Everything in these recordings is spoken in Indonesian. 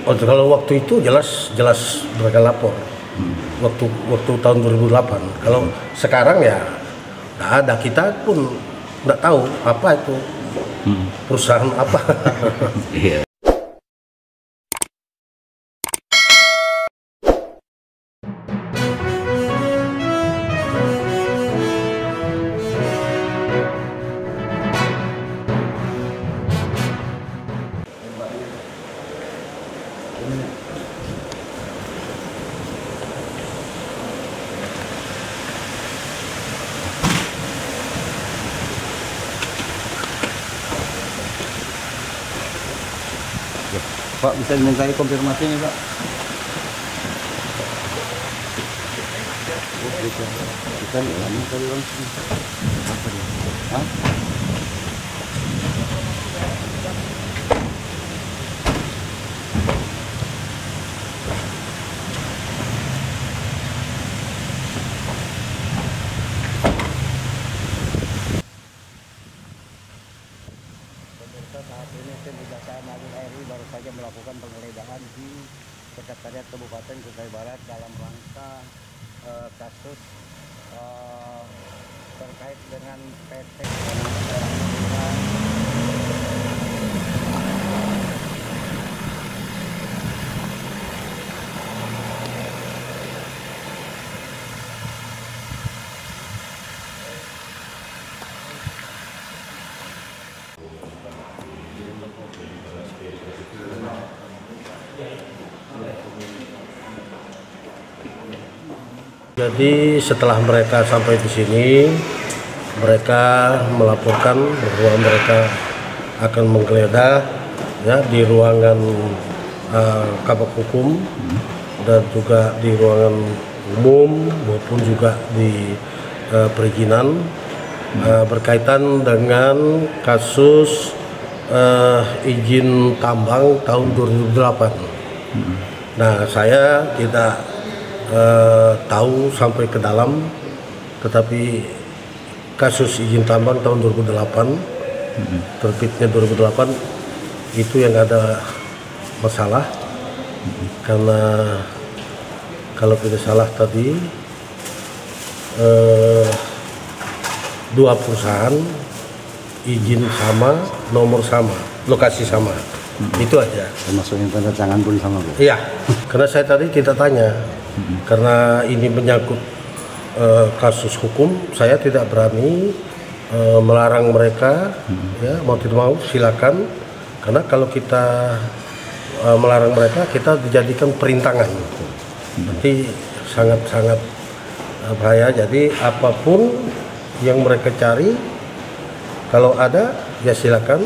Oh, kalau waktu itu jelas mereka lapor. Waktu tahun 2008. Kalau sekarang ya nggak ada, kita pun nggak tahu apa itu perusahaan apa. Iya. Pak, bisa dimintai konfirmasinya, Pak? Kita ini tadi langsung. Apa dia? Hah? Saat ini tim Kejaksaan Agung RI baru saja melakukan penggeledahan di Sekretariat Kabupaten Kutai Barat dalam rangka kasus terkait dengan PT. Jadi setelah mereka sampai di sini, mereka melaporkan bahwa mereka akan menggeledah ya di ruangan Kabak Hukum dan juga di ruangan umum maupun juga di perizinan berkaitan dengan kasus izin tambang tahun 2008. Nah, saya tidak tahu sampai ke dalam, tetapi kasus izin tambang tahun 2008, terbitnya 2008 itu yang ada masalah, karena kalau tidak salah tadi dua perusahaan izin sama, nomor sama, lokasi sama, itu aja. Termasuk yang tanda tangan pun sama, Bu? Iya, karena saya tadi tidak tanya. Karena ini menyangkut kasus hukum, saya tidak berani melarang mereka. Ya, mau tidak mau silakan, karena kalau kita melarang mereka, kita dijadikan perintangan. Nanti sangat-sangat bahaya. Jadi apapun yang mereka cari, kalau ada ya silakan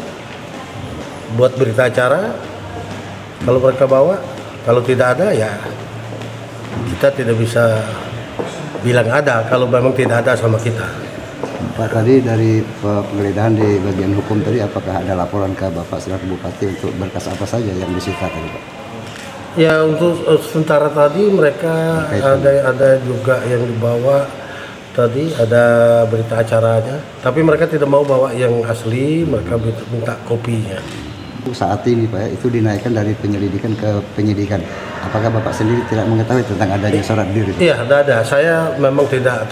buat berita acara. Kalau mereka bawa, kalau tidak ada ya kita tidak bisa bilang ada kalau memang tidak ada sama kita. Pak, tadi dari penggeledahan di bagian hukum tadi, apakah ada laporan ke Bapak selaku Bupati untuk berkas apa saja yang disita tadi, Pak? Ya, untuk sementara tadi mereka ada juga yang dibawa tadi, ada berita acaranya, tapi mereka tidak mau bawa yang asli, mereka minta kopinya. Saat ini, Pak, itu dinaikkan dari penyelidikan ke penyidikan. Apakah Bapak sendiri tidak mengetahui tentang adanya surat diri? Iya, ada. Saya memang tidak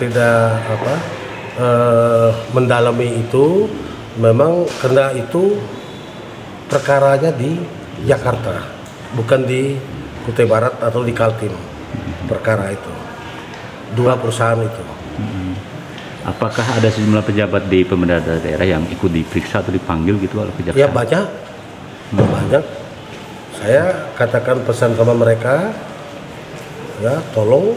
mendalami itu. Memang karena itu perkaranya di Jakarta, bukan di Kutai Barat atau di Kaltim. Perkara itu dua perusahaan itu. Apakah ada sejumlah pejabat di pemerintah daerah yang ikut diperiksa atau dipanggil gitu oleh kejaksaan? Ya, banyak. Saya katakan pesan sama mereka, ya tolong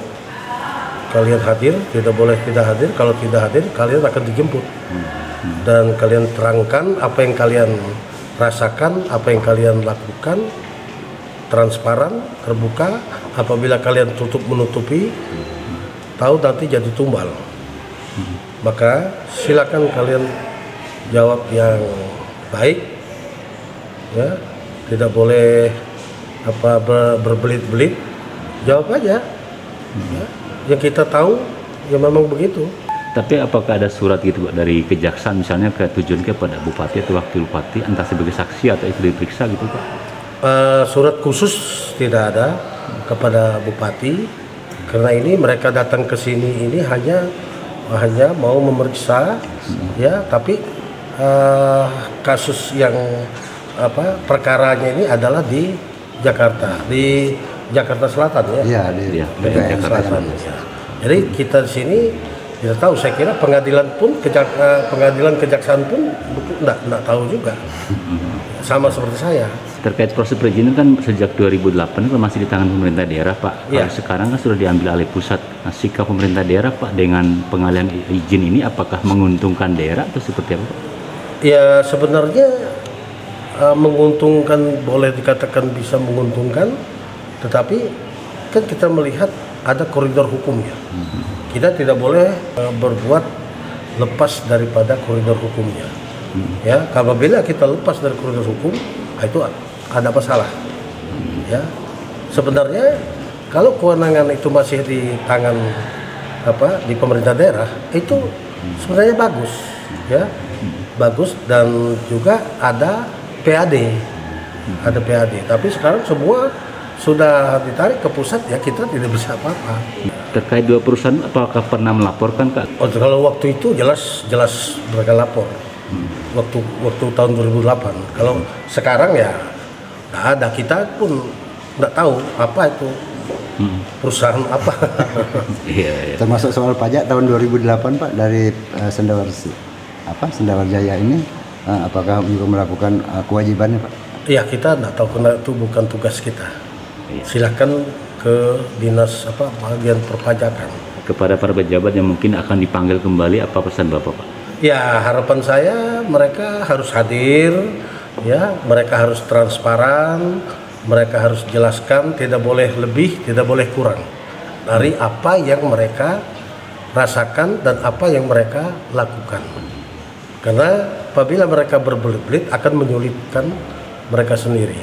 kalian hadir, tidak boleh tidak hadir. Kalau tidak hadir, kalian akan dijemput dan kalian terangkan apa yang kalian rasakan, apa yang kalian lakukan, transparan, terbuka. Apabila kalian tutup menutupi, tahu nanti jadi tumbal. Maka silakan kalian jawab yang baik, ya, tidak boleh berbelit-belit, jawab aja. Ya, yang kita tahu ya memang begitu. Tapi apakah ada surat gitu Pak, dari kejaksaan misalnya tujuan kepada bupati atau wakil bupati entah sebagai saksi atau itu diperiksa gitu Pak? Surat khusus tidak ada kepada bupati, karena ini mereka datang ke sini ini hanya mau memeriksa, ya. Tapi kasus yang perkaranya ini adalah di Jakarta Selatan, ya. Iya, di Jakarta Selatan. Ya. Jadi kita di sini tidak tahu. Saya kira pengadilan kejaksaan pun enggak tahu juga. Sama seperti saya. Terkait proses perizinan kan sejak 2008 kan masih di tangan pemerintah daerah, Pak. Ya. Kalau sekarang kan sudah diambil alih pusat. Nah, sikap pemerintah daerah, Pak, dengan pengalihan izin ini apakah menguntungkan daerah atau seperti apa, Pak? Ya, sebenarnya menguntungkan, boleh dikatakan bisa menguntungkan, tetapi kan kita melihat ada koridor hukumnya. Kita tidak boleh berbuat lepas daripada koridor hukumnya. Ya, apabila kita lepas dari koridor hukum, itu ada masalah. Ya, sebenarnya kalau kewenangan itu masih di tangan di pemerintah daerah, itu sebenarnya bagus, ya, bagus, dan juga ada PAD. Tapi sekarang semua sudah ditarik ke pusat, ya, kita tidak bisa apa-apa. Terkait dua perusahaan, apakah pernah melaporkan, Kak? Oh, kalau waktu itu jelas mereka lapor. Waktu tahun 2008. Kalau sekarang ya nggak ada, kita pun nggak tahu apa itu perusahaan apa. Iya. Termasuk soal pajak tahun 2008, Pak, dari Sendawar Jaya ini, apakah juga melakukan kewajibannya, Pak? Iya, kita nggak tahu, karena itu bukan tugas kita. Silakan ke dinas bagian perpajakan. Kepada para pejabat yang mungkin akan dipanggil kembali, apa pesan Bapak, Pak? Ya, harapan saya mereka harus hadir, ya, mereka harus transparan, mereka harus jelaskan, tidak boleh lebih, tidak boleh kurang dari apa yang mereka rasakan dan apa yang mereka lakukan. Karena apabila mereka berbelit-belit akan menyulitkan mereka sendiri.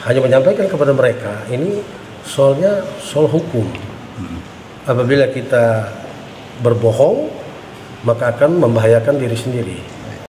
Hanya menyampaikan kepada mereka, ini soalnya soal hukum. Apabila kita berbohong, maka akan membahayakan diri sendiri.